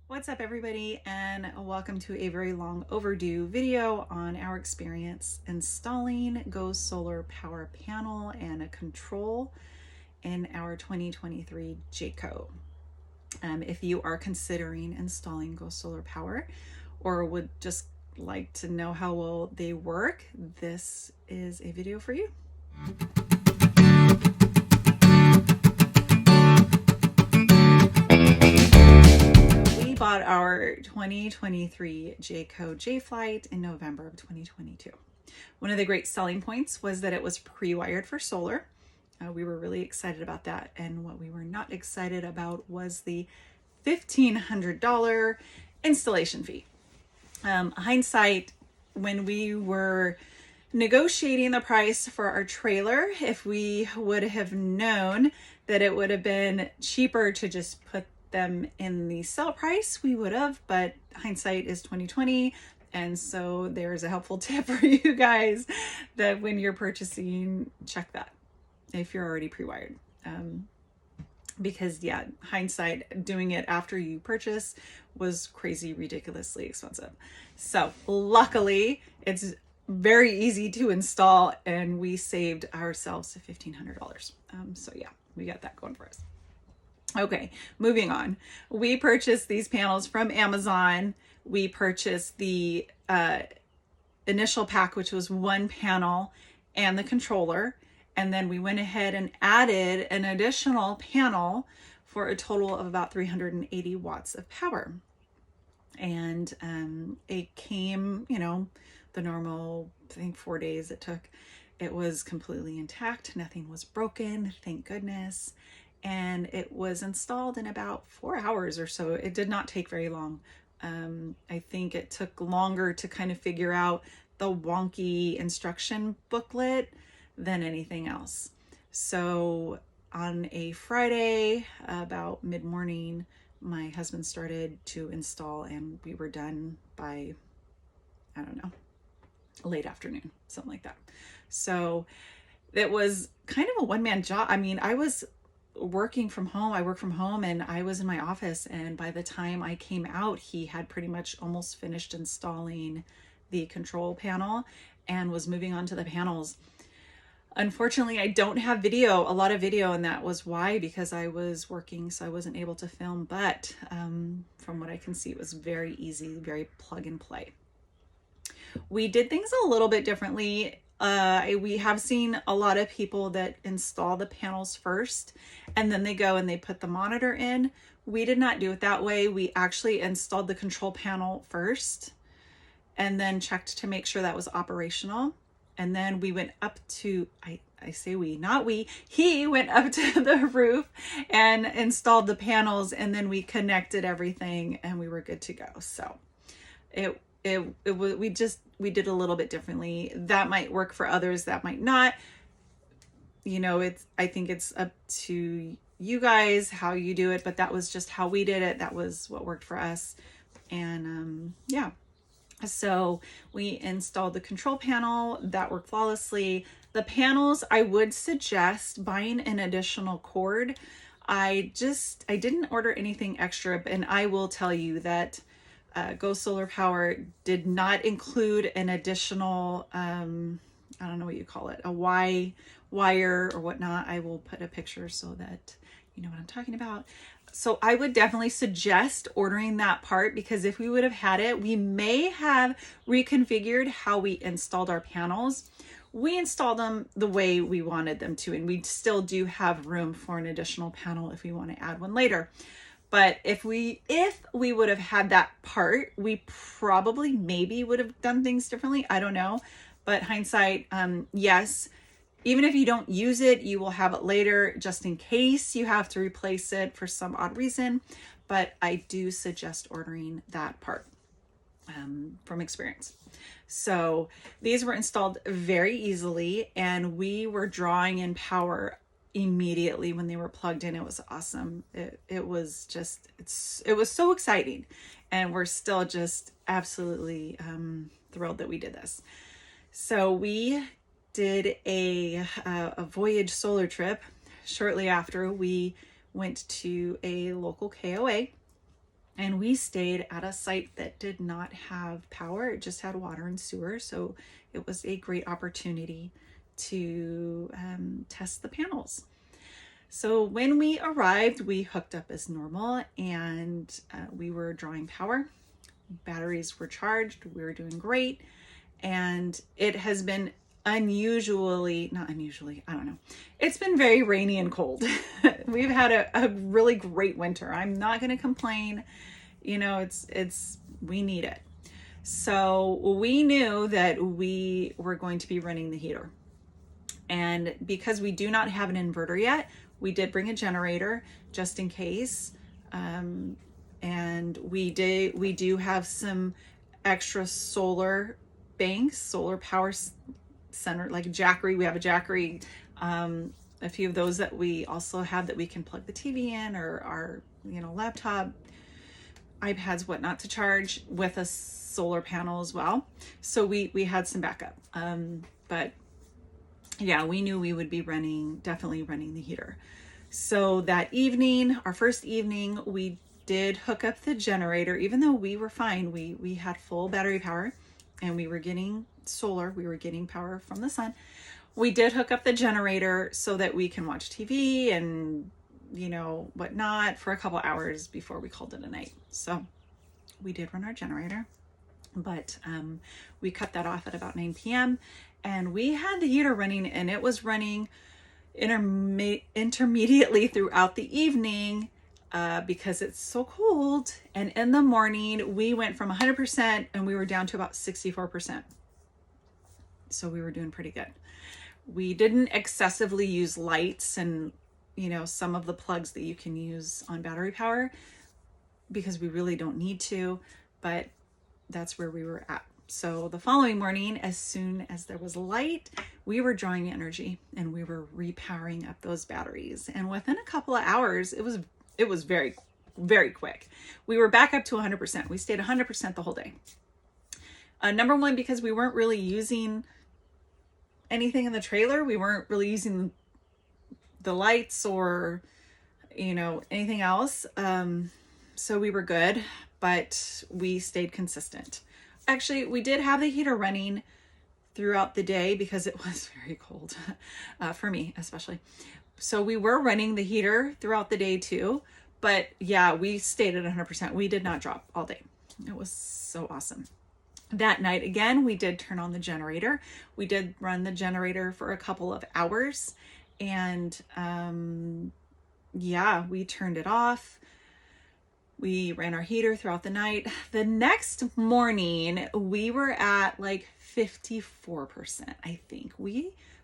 What's up everybody, and welcome to a very long overdue video on our experience installing Go Solar power panel and a control in our 2023 Jayco. If you are considering installing Go Solar Power or would just like to know how well they work, this is a video for you. Bought our 2023 Jayco J-Flight in November of 2022. One of the great selling points was that it was pre-wired for solar. We were really excited about that, and what we were not excited about was the $1,500 installation fee. Hindsight, when we were negotiating the price for our trailer, if we would have known that it would have been cheaper to just put them in the sell price, we would have, but hindsight is 2020. And so there's a helpful tip for you guys that when you're purchasing, check that if you're already pre-wired. Because yeah, hindsight, doing it after you purchase was crazy, ridiculously expensive. So luckily it's very easy to install, and we saved ourselves $1,500. So yeah, we got that going for us. Okay, moving on. We purchased these panels from Amazon. We purchased the initial pack, which was one panel and the controller. And then we went ahead and added an additional panel for a total of about 380 watts of power. And it came, the normal, I think 4 days it took. It was completely intact. Nothing was broken, thank goodness. And it was installed in about 4 hours or so. It did not take very long. I think it took longer to kind of figure out the wonky instruction booklet than anything else. So on a Friday, about mid-morning, my husband started to install, and we were done by, I don't know, late afternoon, something like that. So it was kind of a one-man job. I mean, I was working from home. I work from home, and I was in my office, and by the time I came out, he had pretty much almost finished installing the control panel and was moving on to the panels. Unfortunately, I don't have a lot of video, and that was why, because I was working, so I wasn't able to film. But from what I can see, it was very easy, very plug and play. We did things a little bit differently. We have seen a lot of people that install the panels first and then they go and they put the monitor in. We did not do it that way. We actually installed the control panel first and then checked to make sure that was operational. And then we went up to, I say we, not we, he went up to the roof and installed the panels, and then we connected everything and we were good to go. So we did a little bit differently. That might work for others, that might not. I think it's up to you guys how you do it, but that was just how we did it. That was what worked for us. And yeah, so we installed the control panel. That worked flawlessly. The panels, I would suggest buying an additional cord. I didn't order anything extra, and I will tell you that Go Solar Power did not include an additional, I don't know what you call it, a wire or whatnot. I will put a picture so that you know what I'm talking about. So I would definitely suggest ordering that part, because if we would have had it, we may have reconfigured how we installed our panels. We installed them the way we wanted them to, and we still do have room for an additional panel if we want to add one later. But if we would have had that part, we probably maybe would have done things differently. I don't know. But hindsight, yes, even if you don't use it, you will have it later just in case you have to replace it for some odd reason. But I do suggest ordering that part from experience. So these were installed very easily, and we were drawing in power immediately when they were plugged in. It was awesome. It was so exciting, and we're still just absolutely thrilled that we did this. So we did a Voyage solar trip. Shortly after, we went to a local KOA And we stayed at a site that did not have power. It just had water and sewer. So it was a great opportunity to test the panels. So when we arrived, we hooked up as normal, and we were drawing power. Batteries were charged. We were doing great. And it has been not unusually, I don't know. It's been very rainy and cold. We've had a really great winter. I'm not going to complain. You know, we need it. So we knew that we were going to be running the heater. And because we do not have an inverter yet, we did bring a generator just in case. And we do have some extra solar banks, solar power center, like Jackery. We have a Jackery, a few of those that we also have that we can plug the TV in, or our, laptop, iPads, whatnot, to charge with a solar panel as well. So we had some backup. But yeah, we knew we would be definitely running the heater. So that evening, our first evening, we did hook up the generator. Even though we were fine, we had full battery power, and we were getting solar, we were getting power from the sun. We did hook up the generator so that we can watch TV and whatnot for a couple hours before we called it a night. So we did run our generator, but we cut that off at about 9 p.m. and we had the heater running, and it was running intermediately throughout the evening because it's so cold. And in the morning, we went from 100% and we were down to about 64%. So we were doing pretty good. We didn't excessively use lights and, some of the plugs that you can use on battery power, because we really don't need to, but that's where we were at. So the following morning, as soon as there was light, we were drawing energy and we were repowering up those batteries. And within a couple of hours, it was very, very quick. We were back up to 100%. We stayed 100% the whole day. Number one, because we weren't really using anything in the trailer. We weren't really using the lights or, anything else. So we were good, but we stayed consistent. Actually, we did have the heater running throughout the day because it was very cold for me, especially. So we were running the heater throughout the day too, but yeah, we stayed at 100%. We did not drop all day. It was so awesome. That night, again, we did turn on the generator. We did run the generator for a couple of hours, and we turned it off. We ran our heater throughout the night. The next morning, we were at like 54%, I think.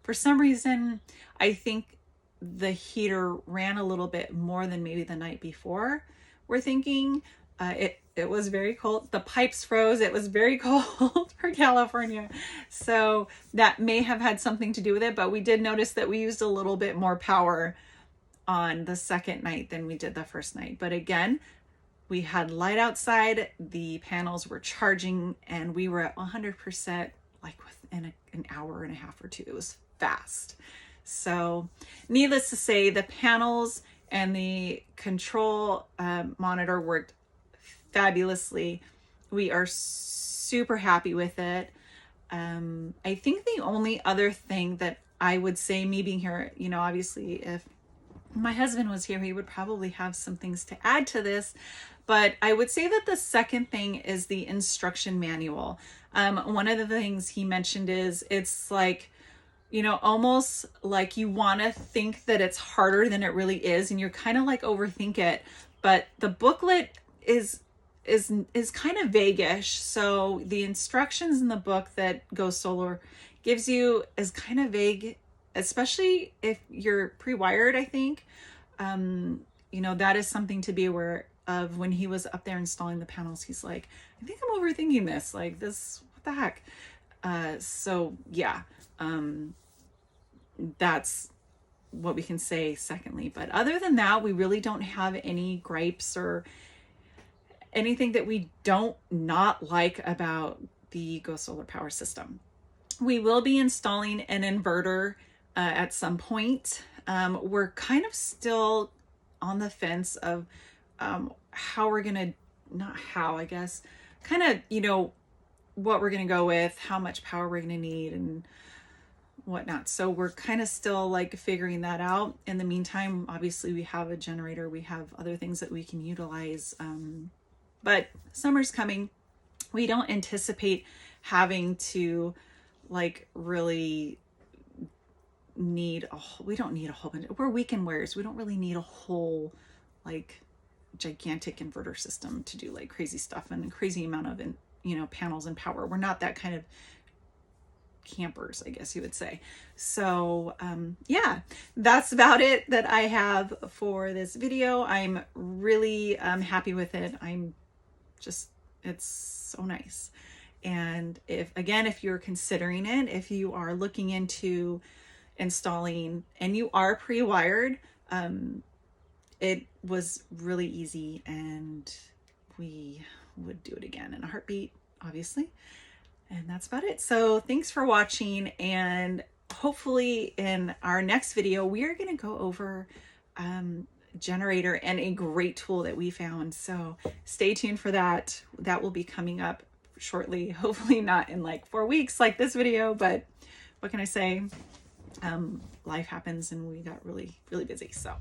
For some reason, I think the heater ran a little bit more than maybe the night before. We're thinking it was very cold. The pipes froze. It was very cold for California. So that may have had something to do with it, but we did notice that we used a little bit more power on the second night than we did the first night. But again, we had light outside, the panels were charging, and we were at 100% like within an hour and a half or two. It was fast. So needless to say, the panels and the control monitor worked fabulously. We are super happy with it. I think the only other thing that I would say, me being here, obviously if my husband was here, he would probably have some things to add to this, but I would say that the second thing is the instruction manual. One of the things he mentioned is it's like, almost like you want to think that it's harder than it really is, and you're kind of like overthink it, but the booklet is kind of vaguish. So the instructions in the book that Go Solar gives you is kind of vague, especially if you're pre-wired, I think. That is something to be aware of. When he was up there installing the panels, he's like, I think I'm overthinking this. Like this, what the heck? That's what we can say secondly. But other than that, we really don't have any gripes or anything that we don't not like about the Go Solar power system. We will be installing an inverter at some point. We're kind of still on the fence of how we're going to not how, I guess, kind of, you know, what we're going to go with, how much power we're going to need and whatnot. So we're kind of still like figuring that out. In the meantime, obviously we have a generator, we have other things that we can utilize. But summer's coming. We don't anticipate having to like really we don't need a whole bunch. We're weekend wearers. We don't really need a whole like gigantic inverter system to do like crazy stuff and a crazy amount of, you know, panels and power. We're not that kind of campers, I guess you would say. So yeah, that's about it that I have for this video. I'm really happy with it. It's so nice. And if you're considering it, if you are looking into installing and you are pre-wired, it was really easy and we would do it again in a heartbeat, obviously. And that's about it. So thanks for watching, and hopefully in our next video, we are going to go over generator and a great tool that we found. So stay tuned for that. That will be coming up shortly, hopefully not in like 4 weeks like this video, but what can I say? Life happens and we got really, really busy. So